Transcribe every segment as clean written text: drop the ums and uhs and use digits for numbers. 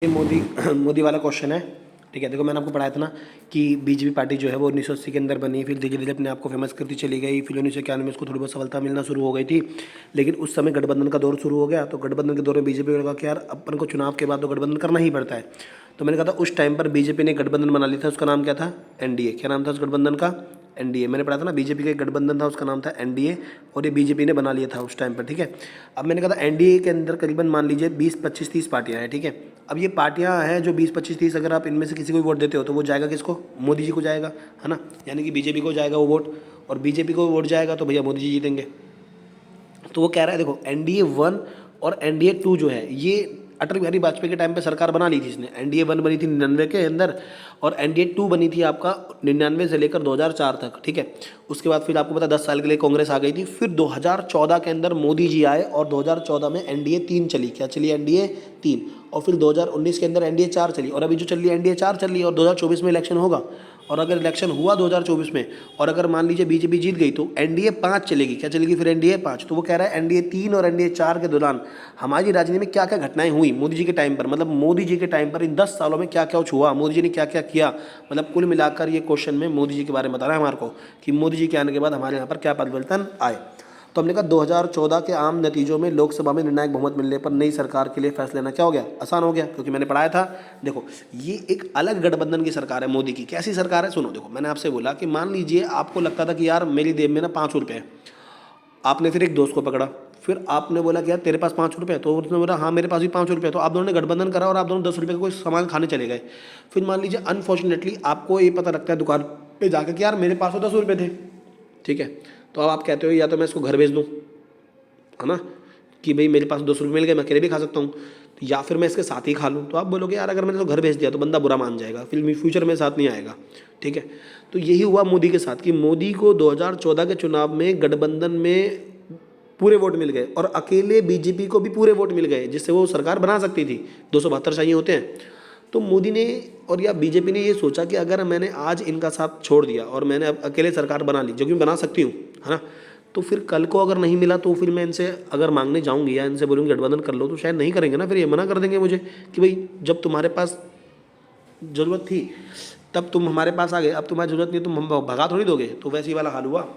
ये मोदी मोदी वाला क्वेश्चन है। ठीक है, देखो मैंने आपको पढ़ाया था ना कि बीजेपी पार्टी जो है वो 1980 के अंदर बनी, फिर धीरे धीरे अपने आप को फेमस करती चली गई, फिर 1991 में उसको थोड़ी बहुत सफलता मिलना शुरू हो गई थी। लेकिन उस समय गठबंधन का दौर शुरू हो गया, तो गठबंधन के दौर में बीजेपी को लगा कि यार अपन को चुनाव के बाद तो गठबंधन करना ही पड़ता है। तो मैंने कहा था उस टाइम पर बीजेपी ने गठबंधन बना लिया था, उसका नाम क्या था? एनडीए। क्या नाम था उस गठबंधन का? एनडीए। मैंने पढ़ा था ना, बीजेपी का एक गठबंधन था, उसका नाम था एनडीए, और ये बीजेपी ने बना लिया था उस टाइम पर। ठीक है, अब मैंने कहा था एनडीए के अंदर करीबन मान लीजिए 20-25-30 पार्टियां हैं। ठीक है, अब ये पार्टियां हैं जो 20-25-30, अगर आप इनमें से किसी को भी वोट देते हो तो वो जाएगा किसको? मोदी जी को जाएगा, है ना। यानी कि बीजेपी को जाएगा वो वोट, और बीजेपी को वोट जाएगा तो भैया मोदी जी जीतेंगे। तो वो कह रहा है, देखो एनडीए 1 और एनडीए 2 जो है ये अटल बिहारी वाजपेयी के टाइम पे सरकार बना ली थी इसने। एनडीए 1 बनी थी 99 के अंदर, और एनडीए 2 बनी थी आपका 99 से लेकर 2004 तक। ठीक है, उसके बाद फिर आपको पता 10 साल के लिए कांग्रेस आ गई थी। फिर 2014 के अंदर मोदी जी आए और 2014 में एनडीए 3 चली। क्या चली? एनडीए 3। और फिर 2019 के अंदर एनडीए 4 चली, और अभी जो चल रही है एनडीए 4 चल रही है, और 2024 में इलेक्शन होगा। और अगर इलेक्शन हुआ 2024 में, और अगर मान लीजिए बीजेपी जीत गई, तो एनडीए 5 चलेगी। क्या चलेगी फिर? एनडीए 5। तो वो कह रहा है एनडीए 3 और एनडीए 4 के दौरान हमारी राजनीति में क्या क्या घटनाएं हुई मोदी जी के टाइम पर, मतलब मोदी जी के टाइम पर इन 10 सालों में क्या क्या हुआ, मोदी जी ने क्या क्या किया। मतलब कुल मिलाकर ये क्वेश्चन में मोदी जी के बारे में बता रहा है हमारे को कि मोदी जी के आने के बाद हमारे यहाँ पर क्या परिवर्तन आए। तो हमने कहा 2014 के आम नतीजों में लोकसभा में निर्णायक बहुमत मिलने पर नई सरकार के लिए फैसला लेना क्या हो गया? आसान हो गया, क्योंकि मैंने पढ़ाया था। देखो ये एक अलग गठबंधन की सरकार है मोदी की। कैसी सरकार है? सुनो, देखो मैंने आपसे बोला कि मान लीजिए आपको लगता था कि यार मेरी जेब में ना 5 रुपये है। आपने फिर एक दोस्त को पकड़ा, फिर आपने बोला कि यार तेरे पास 5 रुपये है, तो उसने बोला हाँ मेरे पास भी 5 रुपये। तो आप दोनों ने गठबंधन करा और आप दोनों 10 रुपये का कोई सामान खाने चले गए। फिर मान लीजिए अनफॉर्चुनेटली आपको ये पता लगता है दुकान पे जाकर कि यार मेरे पास तो 10 रुपये थे। ठीक है, तो अब आप कहते हो या तो मैं इसको घर भेज दूँ, है ना, कि भाई मेरे पास 200 रुपये मिल गए, मैं अकेले भी खा सकता हूँ, तो या फिर मैं इसके साथ ही खा लूँ। तो आप बोलोगे यार अगर मैंने तो घर भेज दिया तो बंदा बुरा मान जाएगा, फिर फ्यूचर में साथ नहीं आएगा। ठीक है, तो यही हुआ मोदी के साथ कि मोदी को 2014 के चुनाव में गठबंधन में पूरे वोट मिल गए, और अकेले बीजेपी को भी पूरे वोट मिल गए, जिससे वो सरकार बना सकती थी। 272 चाहिए होते हैं। तो मोदी ने और या बीजेपी ने ये सोचा कि अगर मैंने आज इनका साथ छोड़ दिया और मैंने अब अकेले सरकार बना ली, जो कि मैं बना सकती हूँ, है ना, तो फिर कल को अगर नहीं मिला तो फिर मैं इनसे अगर मांगने जाऊंगी या इनसे बोलूँगी गठबंधन कर लो, तो शायद नहीं करेंगे ना, फिर ये मना कर देंगे मुझे कि भाई जब तुम्हारे पास ज़रूरत थी तब तुम हमारे पास आ गए, अब तुम्हारी ज़रूरत नहीं, तुम हम भगा थोड़ी दोगे। तो वैसे ही वाला हाल हुआ।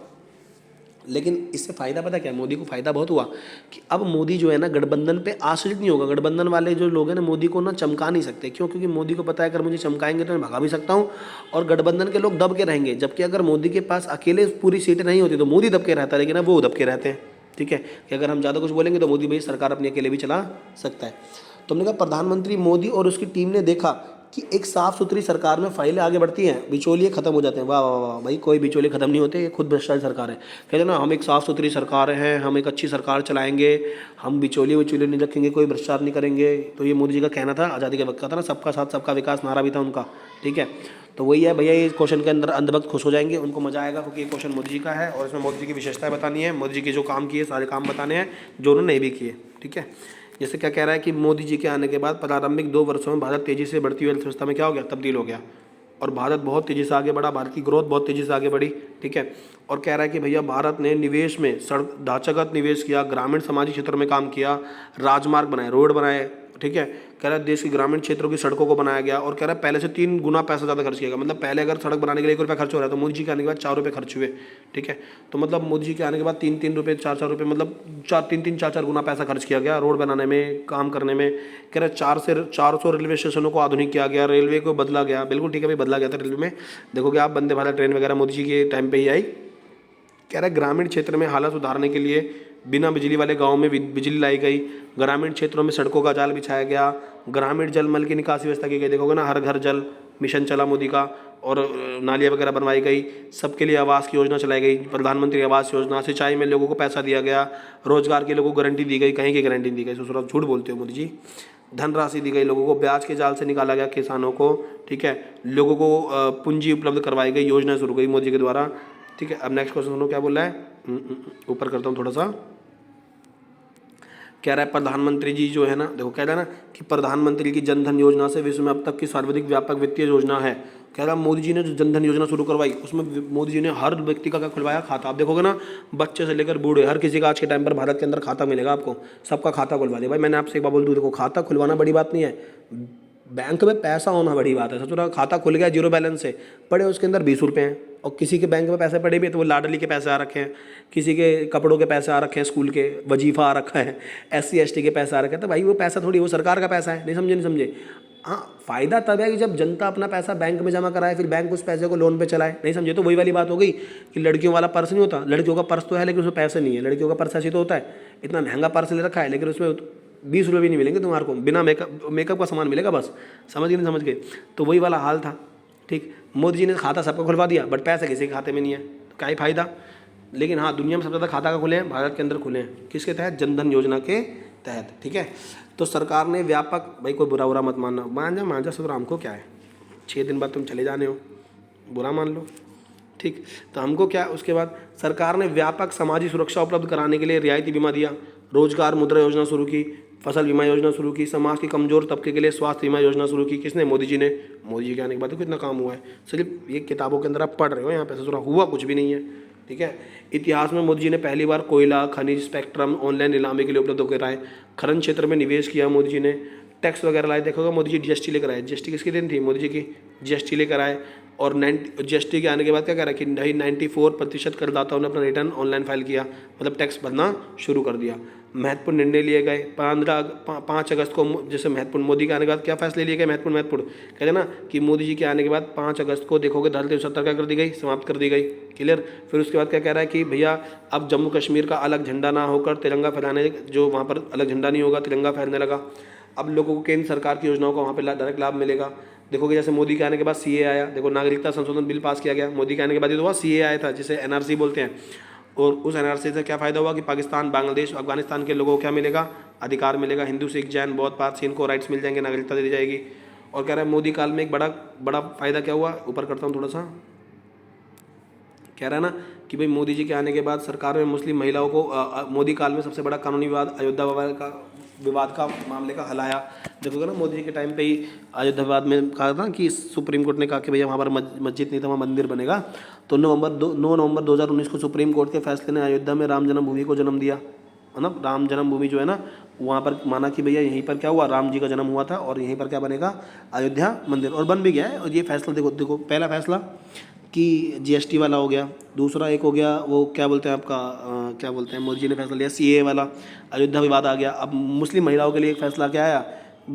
लेकिन इससे फ़ायदा पता क्या है? मोदी को फ़ायदा बहुत हुआ कि अब मोदी जो है ना गठबंधन पे आश्रित नहीं होगा। गठबंधन वाले जो लोग हैं ना मोदी को ना चमका नहीं सकते। क्यों? क्योंकि मोदी को पता है अगर मुझे चमकाएंगे तो मैं भगा भी सकता हूँ, और गठबंधन के लोग दब के रहेंगे। जबकि अगर मोदी के पास अकेले पूरी सीटें नहीं होती तो मोदी दब के रहता है, लेकिन अब वो दब के रहते हैं। ठीक है, कि अगर हम ज़्यादा कुछ बोलेंगे तो मोदी भाई सरकार अपनी अकेले भी चला सकता है। तो हमने कहा प्रधानमंत्री मोदी और उसकी टीम ने देखा कि एक साफ सुथरी सरकार में फाइलें आगे बढ़ती हैं, बिचौलिए खत्म हो जाते हैं। वाह वाह वाह भाई, कोई बिचौलिए खत्म नहीं होते, ये खुद भ्रष्टाचारी सरकार है। कहते हैं ना हम एक साफ सुथरी सरकार हैं, हम एक अच्छी सरकार चलाएंगे, हम बिचौलिए विचौलिए नहीं रखेंगे, कोई भ्रष्टाचार नहीं करेंगे। तो ये मोदी जी का कहना था, आज़ादी के वक्त का था ना, सबका साथ सबका विकास नारा भी था उनका। ठीक है, तो वही है भैया, ये क्वेश्चन के अंदर अंधभक्त खुश हो जाएंगे, उनको मजा आएगा, क्योंकि ये क्वेश्चन मोदी जी का है और इसमें मोदी जी की विशेषताएं बतानी है, मोदी जी के जो काम किए सारे काम बताने हैं जो उन्होंने नहीं भी किए। ठीक है, जैसे क्या कह रहा है कि मोदी जी के आने के बाद प्रारंभिक 2 वर्षों में भारत तेजी से बढ़ती हुई अर्थव्यवस्था में क्या हो गया? तब्दील हो गया, और भारत बहुत तेजी से आगे बढ़ा, भारत की ग्रोथ बहुत तेजी से आगे बढ़ी। ठीक है, और कह रहा है कि भैया भारत ने निवेश में सड़क ढांचागत निवेश किया, ग्रामीण सामाजिक क्षेत्रों में काम किया, राजमार्ग बनाए, रोड बनाए। ठीक है, कह रहा है देश के ग्रामीण क्षेत्रों की सड़कों को बनाया गया, और कह रहा है पहले से 3 गुना पैसा ज़्यादा खर्च किया गया। मतलब पहले अगर सड़क बनाने के लिए 1 रुपया खर्च हो रहा है तो मोदी जी के आने के बाद 4 रुपये खर्च हुए। ठीक है, तो मतलब मोदी जी के आने के बाद 3-3 रुपये 4-4 रुपये, मतलब 3-3 4-4 गुना पैसा खर्च किया गया रोड बनाने में, काम करने में। कह रहा है 400 रेलवे स्टेशनों को आधुनिक किया गया, रेलवे को बदला गया। बिल्कुल ठीक है भाई, बदला गया था रेलवे में। देखोगे आप वंदे भारत ट्रेन वगैरह मोदी जी के टाइम पर ही आई। कह रहा है ग्रामीण क्षेत्र में हालत सुधारने के लिए बिना बिजली वाले गाँव में बिजली लाई गई, ग्रामीण क्षेत्रों में सड़कों का जाल बिछाया गया, ग्रामीण जल मल की निकासी व्यवस्था की गई। देखोगे ना हर घर जल मिशन चला मोदी का, और नालियाँ वगैरह बनवाई गई, सबके लिए आवास की योजना चलाई गई, प्रधानमंत्री आवास योजना, सिंचाई में लोगों को पैसा दिया गया, रोजगार के लोगों को गारंटी दी गई। कहीं की गारंटी दी गई? ससुराल झूठ बोलते हो मोदी जी। धनराशि दी गई लोगों को, ब्याज के जाल से निकाला गया किसानों को। ठीक है, लोगों को पूंजी उपलब्ध करवाई गई, योजना शुरू गई मोदी के द्वारा। ठीक है, अब नेक्स्ट क्वेश्चन सुनो क्या बोल रहा है, ऊपर करता हूँ थोड़ा सा। कह रहा है प्रधानमंत्री जी जो है ना, देखो कह रहा है ना कि प्रधानमंत्री की जनधन योजना से विश्व में अब तक की सर्वाधिक व्यापक वित्तीय योजना है। कह रहा है मोदी जी ने जो जनधन योजना शुरू करवाई उसमें मोदी जी ने हर व्यक्ति का क्या खुलवाया? खाता। आप देखोगे ना बच्चे से लेकर बूढ़े हर किसी का आज के टाइम पर भारत के अंदर खाता मिलेगा आपको, सबका खाता खुलवा दिया। भाई मैंने आपसे एक बात बोल दूँ, देखो खाता खुलवाना बड़ी बात नहीं है, बैंक में पैसा होना बड़ी बात है। सोचो ना, खाता खुल गया जीरो बैलेंस से, पड़े उसके अंदर 20 रुपये हैं, और किसी के बैंक में पैसे पड़े भी हैं तो वो लाडली के पैसे आ रखे हैं, किसी के कपड़ों के पैसे आ रखे हैं, स्कूल के वजीफा आ रखा है, SC ST के पैसे आ रखे हैं। तो भाई वो पैसा थोड़ी, वो सरकार का पैसा है। नहीं समझे, नहीं समझे। हाँ, फ़ायदा तब है कि जब जनता अपना पैसा बैंक में जमा कराए, फिर बैंक उस पैसे को लोन पे चलाए। नहीं समझे। तो वही वाली बात हो गई कि लड़कियों वाला पर्स नहीं होता, लड़कियों का पर्स तो है लेकिन उसमें पैसे नहीं है। लड़कियों का पर्स ऐसे तो होता है, इतना महंगा पर्स ले रखा है लेकिन उसमें 20 रुपये भी नहीं मिलेंगे तुम्हारे को, बिना मेकअप का सामान मिलेगा बस। समझ गए, नहीं समझ गए। तो वही वाला हाल था। ठीक, मोदी जी ने खाता सबको खुलवा दिया, बट पैसे किसी के खाते में नहीं है, तो क्या ही फायदा। लेकिन हाँ, दुनिया में सबसे ज़्यादा खाता का खुले हैं, भारत के अंदर खुले हैं। किसके तहत? जनधन योजना के तहत। ठीक है, तो सरकार ने व्यापक, भाई कोई बुरा मत मानना, मान जा सुधर, हमको क्या है, 6 दिन बाद तुम चले जाने हो, बुरा मान लो। ठीक, तो हमको क्या। उसके बाद सरकार ने व्यापक सामाजिक सुरक्षा उपलब्ध कराने के लिए रियायती बीमा दिया, रोजगार मुद्रा योजना शुरू की, फसल बीमा योजना शुरू की, समाज के कमजोर तबके के लिए स्वास्थ्य बीमा योजना शुरू की। किसने? मोदी जी ने। मोदी जी के आने के बाद देखो कितना काम हुआ है। सिर्फ ये किताबों के अंदर आप पढ़ रहे हो, यहाँ पे से हुआ कुछ भी नहीं है। ठीक है, इतिहास में मोदी जी ने पहली बार कोयला, खनिज, स्पेक्ट्रम ऑनलाइन नीलामी के लिए उपलब्ध कराए, खनन क्षेत्र में निवेश किया मोदी जी ने, टैक्स वगैरह लाए। देखोगे मोदी जी GST लेकर आए। GST किसके दिन थी? मोदी जी की। GST लेकर आए, और GST के आने के बाद क्या कह रहा है कि 94% करदाताओं ने अपना रिटर्न ऑनलाइन फाइल किया, मतलब टैक्स भरना शुरू कर दिया। महत्वपूर्ण निर्णय लिए गए। 5 अगस्त को, जैसे महत्वपूर्ण, मोदी के आने के बाद क्या फैसले लिए गए? महत्वपूर्ण कहते हैं ना कि मोदी जी के आने के बाद 5 अगस्त को देखोगे धरती 370 क्या कर दी गई? समाप्त कर दी गई। क्लियर। फिर उसके बाद क्या कह रहा है कि भैया अब जम्मू कश्मीर का अलग झंडा ना होकर तिरंगा फहराने, जो वहाँ पर अलग झंडा नहीं होगा, तिरंगा फहरने लगा। अब लोगों को केंद्र सरकार की योजनाओं का वहाँ पर डायरेक्ट लाभ मिलेगा। देखोगे जैसे मोदी के आने के बाद CA आया, देखो नागरिकता संशोधन बिल पास किया गया। मोदी के आने के बाद ये तो हुआ, CA आया था जिसे NRC बोलते हैं। और उस NRC से क्या फ़ायदा हुआ कि पाकिस्तान, बांग्लादेश, अफगानिस्तान के लोगों को क्या मिलेगा? अधिकार मिलेगा। हिंदू, सिख, जैन, बौद्ध, पारसी, इनको राइट्स मिल जाएंगे, नागरिकता दे दी जाएगी। और कह रहा है मोदी काल में एक बड़ा फ़ायदा क्या हुआ? ऊपर करता हूँ थोड़ा सा। कह रहा है ना कि भाई मोदी जी के आने के बाद सरकार में मुस्लिम महिलाओं को मोदी काल में सबसे बड़ा कानूनी विवाद अयोध्या विवाद का मामले का हल आया। देखोगे ना मोदी जी के टाइम पे ही अयोध्या विवाद में कहा था कि सुप्रीम कोर्ट ने कहा कि भैया वहाँ पर मस्जिद नहीं था, वहाँ मंदिर बनेगा। तो 9 नवंबर 2019 को सुप्रीम कोर्ट के फैसले ने अयोध्या में राम जन्मभूमि को जन्म दिया। मतलब राम जन्मभूमि जो है ना, वहाँ पर माना कि भैया यहीं पर क्या हुआ, राम जी का जन्म हुआ था और यहीं पर क्या बनेगा? अयोध्या मंदिर। और बन भी गया है। और ये फैसला देखो पहला फैसला कि GST वाला हो गया। दूसरा एक हो गया वो क्या बोलते हैं आपका, क्या बोलते हैं, मोदी जी ने फैसला लिया CA वाला, अयोध्या विवाद आ गया। अब मुस्लिम महिलाओं के लिए एक फैसला क्या आया?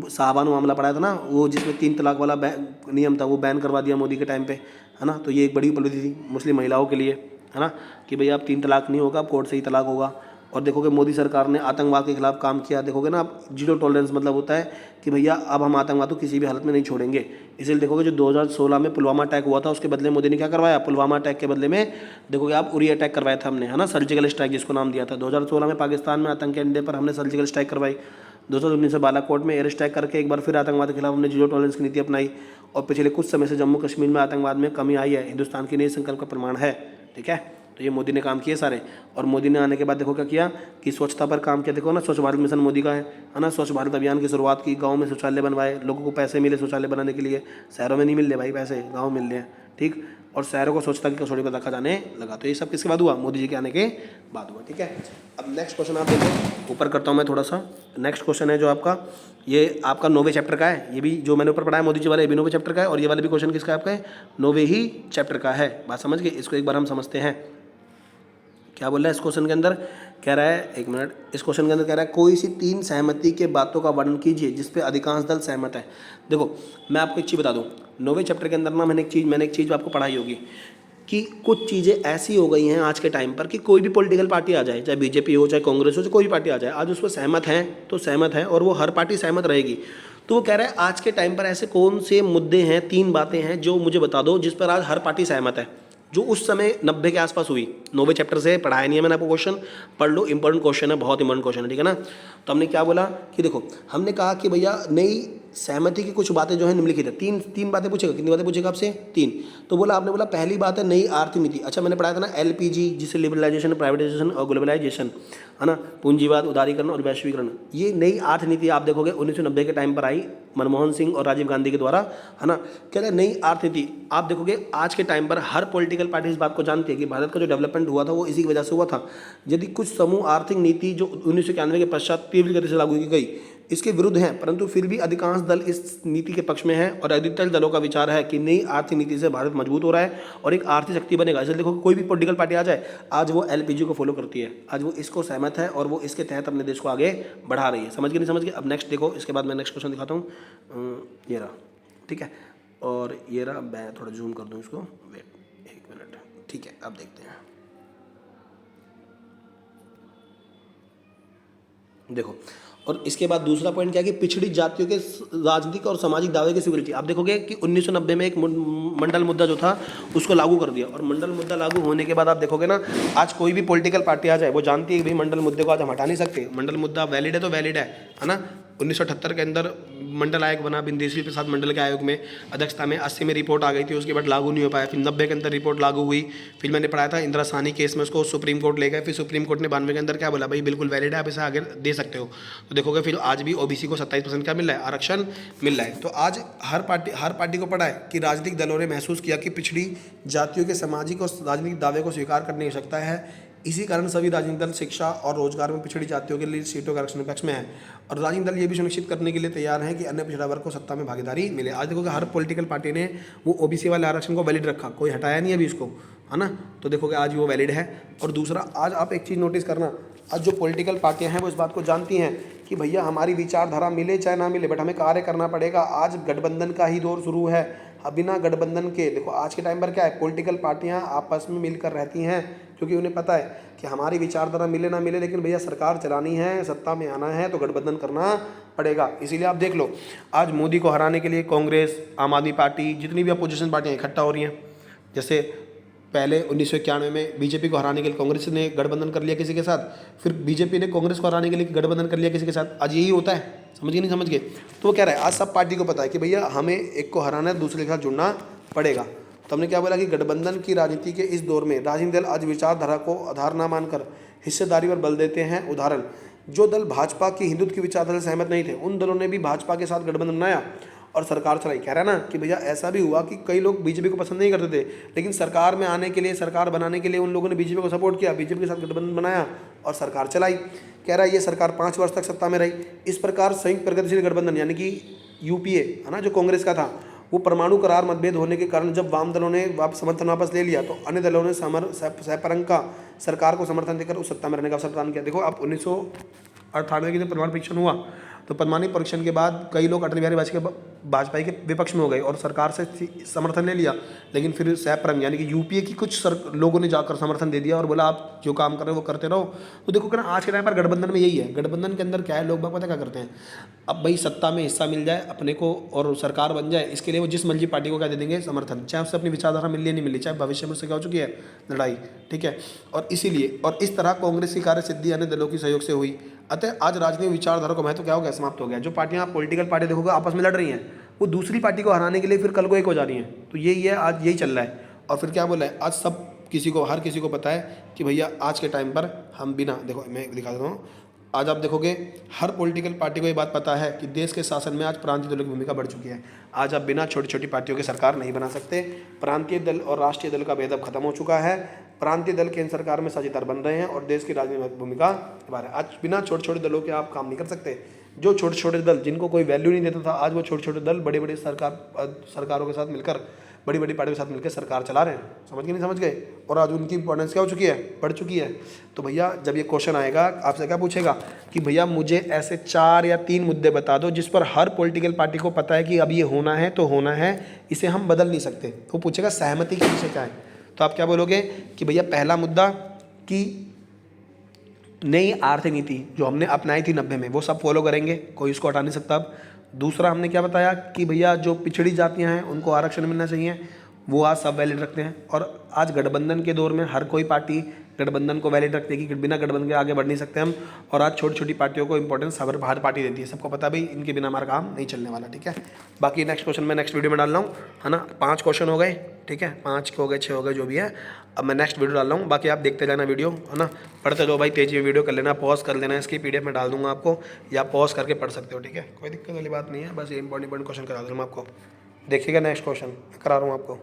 साहबान मामला पड़ा था ना, वो जिसमें 3 तलाक वाला नियम था, वो बैन करवा दिया मोदी के टाइम पे, है ना। तो ये एक बड़ी उपलब्धि थी मुस्लिम महिलाओं के लिए, है ना, कि भैया अब 3 तलाक नहीं होगा, अब कोर्ट से ही तलाक होगा। और देखोगे मोदी सरकार ने आतंकवाद के खिलाफ काम किया। देखोगे ना, अब 0 टॉलरेंस मतलब होता है कि भैया अब हम आतंकवाद को किसी भी हालत में नहीं छोड़ेंगे। इसलिए देखोगे जो 2016 में पुलवामा अटैक हुआ था, उसके बदले मोदी ने क्या करवाया? पुलवामा अटैक के बदले में देखोगे आप उरी अटैक करवाया था हमने, है ना, सर्जिकल स्ट्राइक जिसको नाम दिया था। 2016 में पाकिस्तान में आतंकी अड्डे पर हमने सर्जिकल स्ट्राइक करवाई। 2019 में बालाकोट में एयर स्ट्राइक करके एक बार फिर आतंकवाद के खिलाफ हमने 0 टॉलरेंस की नीति अपनाई। और पिछले कुछ समय से जम्मू कश्मीर में आतंकवाद में कमी आई है, हिंदुस्तान की नई संकल्प का प्रमाण है। ठीक है, तो ये मोदी ने काम किए सारे। और मोदी ने आने के बाद देखो क्या किया कि स्वच्छता पर काम किया। देखो ना, स्वच्छ भारत मिशन मोदी का है ना। स्वच्छ भारत अभियान की शुरुआत की, गाँव में शौचालय बनवाए, लोगों को पैसे मिले शौचालय बनाने के लिए। शहरों में नहीं मिल रहे भाई पैसे, गाँव मिल रहे हैं। ठीक, और शहरों को स्वच्छता की कसौटी पर रखा जाने लगा। तो ये सब किसके बाद हुआ? मोदी जी के आने के बाद हुआ। ठीक है, अब नेक्स्ट क्वेश्चन आप देखो, ऊपर करता हूँ मैं थोड़ा सा। नेक्स्ट क्वेश्चन है जो आपका, ये आपका 9वें चैप्टर का है। ये भी जो मैंने ऊपर पढ़ाया मोदी जी वाला, ये भी 9वें चैप्टर का है। और ये वाला भी क्वेश्चन किसका है आपका? 9वें ही चैप्टर का है। बात समझ गए? इसको एक बार हम समझते हैं क्या बोल रहा है इस क्वेश्चन के अंदर। कह रहा है, एक मिनट, इस क्वेश्चन के अंदर कह रहा है कोई सी 3 सहमति के बातों का वर्णन कीजिए जिस पे अधिकांश दल सहमत है। देखो मैं आपको एक चीज़ बता दूं, 9वें चैप्टर के अंदर ना मैंने एक चीज़ आपको पढ़ाई होगी कि कुछ चीज़ें ऐसी हो गई हैं आज के टाइम पर कि कोई भी पॉलिटिकल पार्टी आ जाए, चाहे बीजेपी हो, चाहे कांग्रेस हो, चाहे कोई भी पार्टी आ जाए, आज उस पर सहमत हैं तो सहमत है और वो हर पार्टी सहमत रहेगी। तो वो कह रहा है आज के टाइम पर ऐसे कौन से मुद्दे हैं, 3 बातें हैं जो मुझे बता दो जिस पर आज हर पार्टी सहमत है, जो उस समय 90 के आसपास हुई। 9वें चैप्टर से पढ़ाया नहीं है मैंने आपको, क्वेश्चन पढ़ लो, इंपॉर्टेंट क्वेश्चन है, बहुत इंपॉर्टेंट क्वेश्चन है। ठीक है ना। तो हमने क्या बोला कि देखो, हमने कहा कि भैया नई सहमति की कुछ बातें जो है निम्नलिखित है। तीन बातें पूछेगा। कितनी बातें पूछेगा आपसे? 3। तो बोला, आपने बोला पहली बात है नई आर्थिक नीति। अच्छा मैंने पढ़ाया था ना LPG, जिसे लिबरलाइजेशन, प्राइवेटाइजेशन और ग्लोबलाइजेशन, है ना, पूंजीवाद, उदारीकरण और वैश्वीकरण। ये नई आर्थिक नीति आप देखोगे 1990 के टाइम पर आई, मनमोहन सिंह और राजीव गांधी के द्वारा, है ना। कहते हैं नई आर्थिक नीति आप देखोगे आज के टाइम पर हर पॉलिटिकल पार्टी इस बात को जानती है कि भारत का जो डेवलपमेंट हुआ था वो इसी की वजह से हुआ था। यदि कुछ समूह आर्थिक नीति जो 1991 के पश्चात तीव्र गति से लागू की गई, इसके विरुद्ध हैं, परंतु फिर भी अधिकांश दल इस नीति के पक्ष में है और अधिकतर दलों का विचार है कि नई आर्थिक नीति से भारत मजबूत हो रहा है और एक आर्थिक शक्ति बनेगा। इसलिए देखो कोई भी पॉलिटिकल पार्टी आ जाए, आज वो एलपीजी को फॉलो करती है, आज वो इसको सहमत है और वो इसके तहत अपने देश को आगे बढ़ा रही है। समझ के नहीं समझ के? अब नेक्स्ट देखो, इसके बाद मैं नेक्स्ट क्वेश्चन दिखाता हूँ। ये रहा, ठीक है, और ये रहा, मैं थोड़ा जूम कर दूँ इसको, वेट 1 मिनट, ठीक है, अब देखते हैं। देखो, और इसके बाद दूसरा पॉइंट क्या है कि पिछड़ी जातियों के राजनीतिक और सामाजिक दावे की स्वीकृति। आप देखोगे कि 1990 में एक मंडल मुद्दा जो था उसको लागू कर दिया, और मंडल मुद्दा लागू होने के बाद आप देखोगे ना, आज कोई भी पॉलिटिकल पार्टी आ जाए वो जानती है कि भाई मंडल मुद्दे को आज हम हटा नहीं सकते, मंडल मुद्दा वैलिड है तो वैलिड है ना। 1978 के अंदर मंडल आयोग बना, बिंदेश्वरी प्रसाद मंडल के आयोग में अध्यक्षता में, 80 में रिपोर्ट आ गई थी, उसके बाद लागू नहीं हो पाया, फिर 90 के अंदर रिपोर्ट लागू हुई, फिर मैंने पढ़ाया था इंदिरा साहनी केस में उसको सुप्रीम कोर्ट ले गए, फिर सुप्रीम कोर्ट ने 92 के अंदर क्या बोला, भाई बिल्कुल वैलिड है, आप इसे आगे दे सकते हो। तो देखोगे फिर आज भी ओबीसी को 27% क्या मिल रहा है, आरक्षण मिल रहा है। तो आज हर पार्टी को पता है कि राजनीतिक दलों ने महसूस किया कि पिछड़ी जातियों के सामाजिक और राजनीतिक दावे को स्वीकार करने की आवश्यकता है। इसी कारण सभी राजनीतिक दल शिक्षा और रोजगार में पिछड़ी जातियों के लिए सीटों के आरक्षण पक्ष में है, और राजनीतिक दल ये भी सुनिश्चित करने के लिए तैयार हैं कि अन्य पिछड़ा वर्ग को सत्ता में भागीदारी मिले। आज देखोगे हर पॉलिटिकल पार्टी ने वो ओबीसी वाले आरक्षण को वैलिड रखा, कोई हटाया नहीं अभी इसको, है ना। तो देखोगे आज वो वैलिड है। और दूसरा, आज आप एक चीज़ नोटिस करना, आज जो पॉलिटिकल पार्टियां हैं वो इस बात को जानती हैं कि भैया हमारी विचारधारा मिले चाहे ना मिले, बट हमें कार्य करना पड़ेगा। आज गठबंधन का ही दौर शुरू है। अब बिना गठबंधन के, देखो आज के टाइम पर क्या है, पॉलिटिकल पार्टियां आपस में मिलकर रहती हैं, क्योंकि उन्हें पता है कि हमारी विचारधारा मिले ना मिले, लेकिन भैया सरकार चलानी है, सत्ता में आना है, तो गठबंधन करना पड़ेगा। इसीलिए आप देख लो, आज मोदी को हराने के लिए कांग्रेस, आम आदमी पार्टी, जितनी भी अपोजिशन पार्टियाँ इकट्ठा हो रही हैं। जैसे पहले 1991 में बीजेपी को हराने के लिए कांग्रेस ने गठबंधन कर लिया किसी के साथ, फिर बीजेपी ने कांग्रेस को हराने के लिए गठबंधन कर लिया किसी के साथ। आज यही होता है, समझ गए नहीं समझ गए? तो वो कह रहा है आज सब पार्टी को पता है कि भैया हमें एक को हराना है, दूसरे के साथ जुड़ना पड़ेगा। तो हमने क्या बोला कि गठबंधन की राजनीति के इस दौर में राजनीतिक दल आज विचारधारा को आधार न मानकर हिस्सेदारी पर बल देते हैं। उदाहरण, जो दल भाजपा की हिंदुत्व की विचारधारा से सहमत नहीं थे, उन दलों ने भी भाजपा के साथ गठबंधन बनाया और सरकार चलाई। कह रहा है ना कि भैया ऐसा भी हुआ कि कई लोग बीजेपी को पसंद नहीं करते थे, लेकिन सरकार में आने के लिए, सरकार बनाने के लिए उन लोगों ने बीजेपी को सपोर्ट किया, बीजेपी के साथ गठबंधन बनाया और सरकार चलाई। कह रहा है ये सरकार 5 वर्ष तक सत्ता में रही। इस प्रकार संयुक्त प्रगतिशील गठबंधन यानी कि यूपीए है ना, जो कांग्रेस का था, वो परमाणु करार मतभेद होने के कारण जब वाम दलों ने समर्थन वापस ले लिया, तो अन्य दलों ने सहपरंका सरकार को समर्थन देकर उस सत्ता में रहने का अवसर प्रदान किया। देखो अब 1998 के जब परमाणु परीक्षण हुआ, तो परमाणु परीक्षण के बाद कई लोग अटल बिहारी वाजपेयी के विपक्ष में हो गए और सरकार से समर्थन ले लिया, लेकिन फिर सहपरंग यानी कि यूपीए की कुछ लोगों ने जाकर समर्थन दे दिया और बोला आप जो काम कर रहे हो वो करते रहो। तो देखो कि आज के टाइम पर गठबंधन में यही है। गठबंधन के अंदर क्या है, लोग पता क्या करते हैं, अब भाई सत्ता में हिस्सा मिल जाए अपने को और सरकार बन जाए, इसके लिए वो जिस मर्जी पार्टी को क्या दे देंगे, समर्थन, चाहे उससे अपनी विचारधारा मिली नहीं मिली, चाहे भविष्य में उससे क्या हो चुकी है लड़ाई, ठीक है। और इसीलिए और इस तरह कांग्रेस की कार्य सिद्धि अन्य दलों की सहयोग से हुई। अतः आज राजनीतिक विचारधारा का महत्व क्या हो गया, समाप्त हो गया। जो पार्टियां पॉलिटिकल पार्टी देखोगे आपस में लड़ रही हैं, वो दूसरी पार्टी को हराने के लिए फिर कल को एक हो जा रही हैं। तो यही है, आज यही चल रहा है। और फिर क्या बोला है, आज सब हर किसी को पता है कि भैया आज के टाइम पर हम बिना, देखो मैं दिखा देता हूँ, आज आप देखोगे हर पॉलिटिकल पार्टी को ये बात पता है कि देश के शासन में आज प्रांतीय दलों की भूमिका बढ़ चुकी है। आज आप बिना छोटी छोटी पार्टियों की सरकार नहीं बना सकते। प्रांतीय दल और राष्ट्रीय दल का भेद अब खत्म हो चुका है। प्रांतीय दल केंद्र सरकार में साझेदार बन रहे हैं और देश की राजनीतिक भूमिका निभा। आज बिना छोटे छोटे दलों के आप काम नहीं कर सकते। जो छोटे छोटे दल जिनको कोई वैल्यू नहीं देता था, आज वो छोटे छोटे दल बड़े बड़े सरकारों के साथ मिलकर, बड़ी बड़ी पार्टियों के साथ मिलकर सरकार चला रहे हैं। समझ गए नहीं समझ गए? और आज उनकी इंपॉर्टेंस क्या हो चुकी है, बढ़ चुकी है। तो भैया जब ये क्वेश्चन आएगा आपसे क्या पूछेगा कि भैया मुझे ऐसे 4 या 3 मुद्दे बता दो जिस पर हर पॉलिटिकल पार्टी को पता है कि अब ये होना है तो होना है, इसे हम बदल नहीं सकते। तो पूछेगा सहमति के विषय क्या है, तो आप क्या बोलोगे कि भैया पहला मुद्दा कि नई आर्थिक नीति जो हमने अपनाई थी 90 में वो सब फॉलो करेंगे, कोई इसको हटा नहीं सकता अब। दूसरा हमने क्या बताया कि भैया जो पिछड़ी जातियां हैं उनको आरक्षण मिलना चाहिए, वो आज सब वैलिड रखते हैं। और आज गठबंधन के दौर में हर कोई पार्टी गठबंधन को वैलिड रखती है कि बिना गठबंधन के आगे बढ़ नहीं सकते हम। और आज छोटी छोटी पार्टियों को इंपॉर्टेंस हर पार्टी देती है। सबको पता भाई इनके बिना हमारा काम नहीं चलने वाला, ठीक है। बाकी नेक्स्ट क्वेश्चन मैं नेक्स्ट वीडियो में डाल रहा हूँ, है ना। 5 क्वेश्चन हो गए, ठीक है, 5 हो गए, 6 हो गए, जो भी है। अब मैं नेक्स्ट वीडियो डाल रहा हूँ, बाकी आप देखते जाना वीडियो, है ना। पढ़ते जाओ भाई, तेजी में वीडियो कर लेना, पॉज कर लेना, इसकी PDF में डाल दूंगा आपको, या पॉज करके पढ़ सकते हो, ठीक है। कोई दिक्कत वाली बात नहीं है, बस ये इंपॉर्टेंट क्वेश्चन करा दूँगा आपको। देखिएगा नेक्स्ट क्वेश्चन करा रहा हूँ आपको।